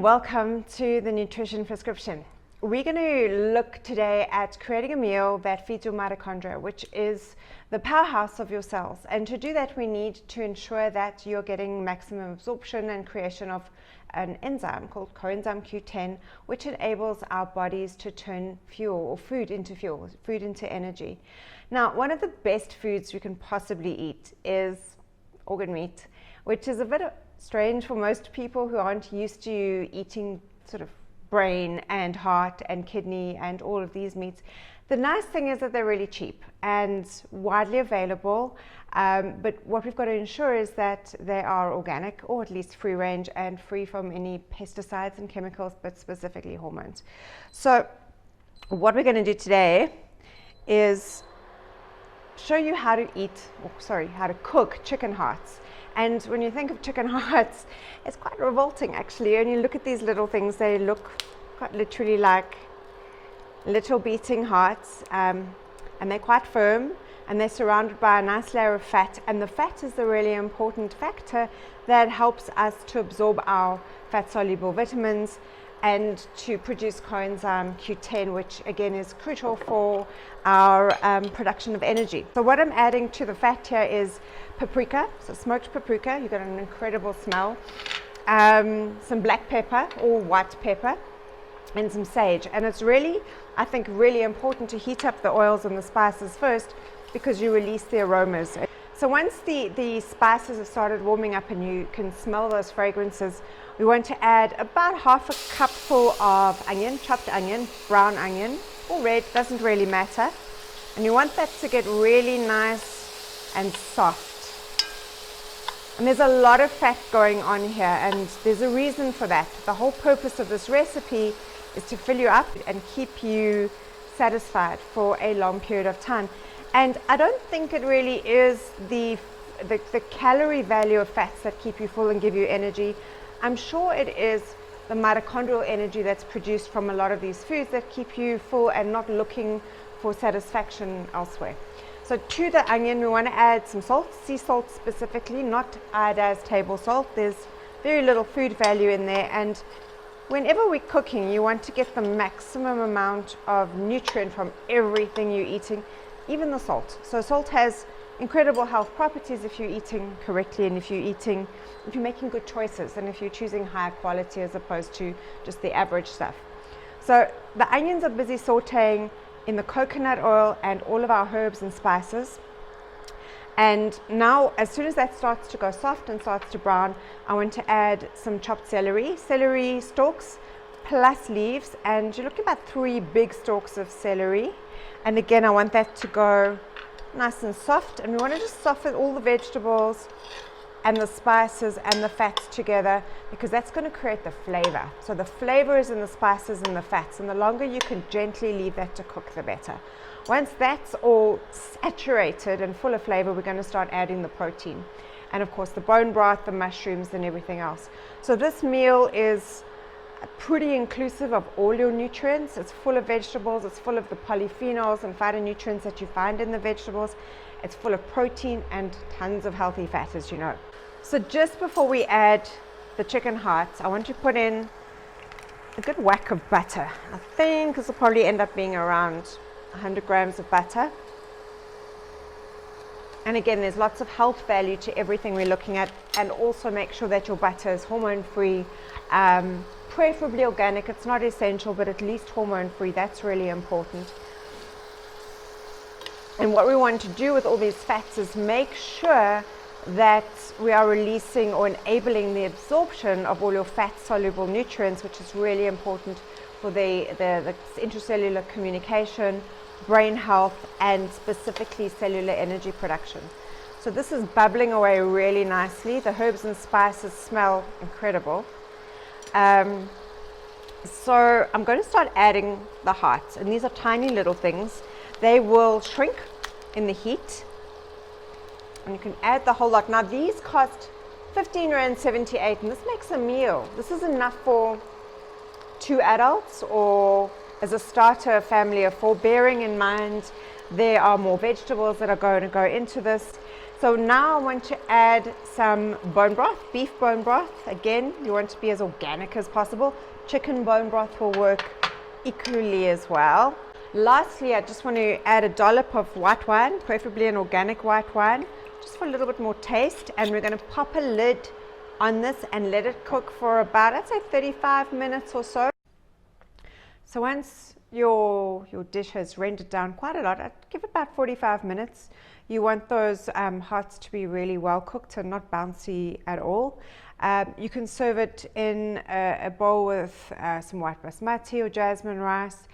welcome to the Nutrition Prescription. We're going to look today at creating a meal that feeds your mitochondria, which is the powerhouse of your cells. And to do that, we need to ensure that you're getting maximum absorption and creation of an enzyme called coenzyme Q10, which enables our bodies to turn fuel or food into energy. Now, one of the best foods you can possibly eat is organ meat, which is a bit strange for most people who aren't used to eating sort of brain and heart and kidney and all of these meats. The nice thing is that they're really cheap and widely available, but what we've got to ensure is that they are organic, or at least free range and free from any pesticides and chemicals, but specifically hormones. So what we're going to do today is show you how to cook chicken hearts. And when you think of chicken hearts, it's quite revolting actually. And you look at these little things, they look quite literally like little beating hearts, and they're quite firm, and they're surrounded by a nice layer of fat. And the fat is the really important factor that helps us to absorb our fat-soluble vitamins and to produce coenzyme Q10, which again is crucial for our production of energy. So what I'm adding to the fat here is paprika, so smoked paprika. You've got an incredible smell. Some black pepper or white pepper, and some sage. And it's really, I think, really important to heat up the oils and the spices first, because you release the aromas. So once the spices have started warming up and you can smell those fragrances, we want to add about half a cupful of onion, chopped onion, brown onion or red, doesn't really matter. And you want that to get really nice and soft. And there's a lot of fat going on here, and there's a reason for that. The whole purpose of this recipe is to fill you up and keep you satisfied for a long period of time. And I don't think it really is the calorie value of fats that keep you full and give you energy. I'm sure it is the mitochondrial energy that's produced from a lot of these foods that keep you full and not looking for satisfaction elsewhere. So to the onion, we want to add some salt, sea salt specifically, not iodized table salt. There's very little food value in there, and whenever we're cooking, you want to get the maximum amount of nutrient from everything you're eating, even the salt. So salt has incredible health properties if you're eating correctly, and if you're making good choices, and if you're choosing higher quality as opposed to just the average stuff. So the onions are busy sauteing in the coconut oil and all of our herbs and spices. And now, as soon as that starts to go soft and starts to brown, I want to add some chopped celery stalks plus leaves, and you're looking at about 3 big stalks of celery. And again, I want that to go nice and soft, and we want to just soften all the vegetables and the spices and the fats together, because that's going to create the flavor. So the flavor is in the spices and the fats, and the longer you can gently leave that to cook, the better. Once that's all saturated and full of flavor, we're going to start adding the protein, and of course the bone broth, the mushrooms, and everything else. So this meal is pretty inclusive of all your nutrients. It's full of vegetables, it's full of the polyphenols and phytonutrients that you find in the vegetables. It's full of protein and tons of healthy fat, as you know. So just before we add the chicken hearts, I want to put in a good whack of butter. I think this will probably end up being around 100 grams of butter. And again, there's lots of health value to everything we're looking at, and also make sure that your butter is hormone-free, preferably organic. It's not essential, but at least hormone-free. That's really important. And what we want to do with all these fats is make sure that we are releasing or enabling the absorption of all your fat-soluble nutrients, which is really important for the intracellular communication, brain health, and specifically cellular energy production. So this is bubbling away really nicely. The herbs and spices smell incredible. So I'm going to start adding the hearts, and these are tiny little things. They will shrink in the heat, and you can add the whole lot. Now these cost 15.78 Rand, and this makes a meal. This is enough for 2 adults, or as a starter, a family of 4, bearing in mind there are more vegetables that are going to go into this. So now I want to add some bone broth, beef bone broth. Again, you want to be as organic as possible. Chicken bone broth will work equally as well. Lastly, I just want to add a dollop of white wine, preferably an organic white wine, just for a little bit more taste. And we're going to pop a lid on this and let it cook for about, I'd say 35 minutes or so. So once your dish has rendered down quite a lot, I'd give it about 45 minutes. You want those hearts to be really well cooked and not bouncy at all. You can serve it in a bowl with some white basmati or jasmine rice,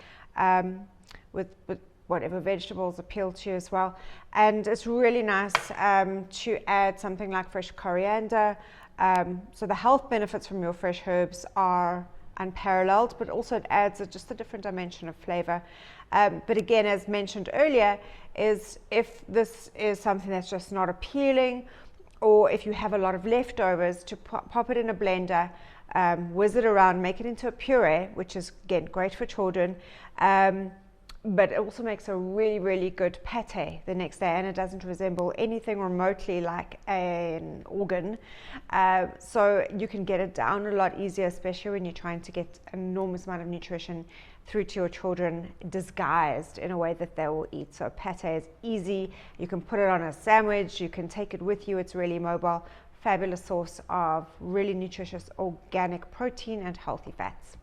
with whatever vegetables appeal to you as well. And it's really nice to add something like fresh coriander. So the health benefits from your fresh herbs are unparalleled, but also it adds just a different dimension of flavor. But again, as mentioned earlier, is if this is something that's just not appealing, or if you have a lot of leftovers, to pop it in a blender, whiz it around, make it into a puree, which is again great for children, but it also makes a really, really good pate the next day, and it doesn't resemble anything remotely like an organ. So you can get it down a lot easier, especially when you're trying to get an enormous amount of nutrition through to your children disguised in a way that they will eat. So pate is easy. You can put it on a sandwich. You can take it with you. It's really mobile. Fabulous source of really nutritious organic protein and healthy fats.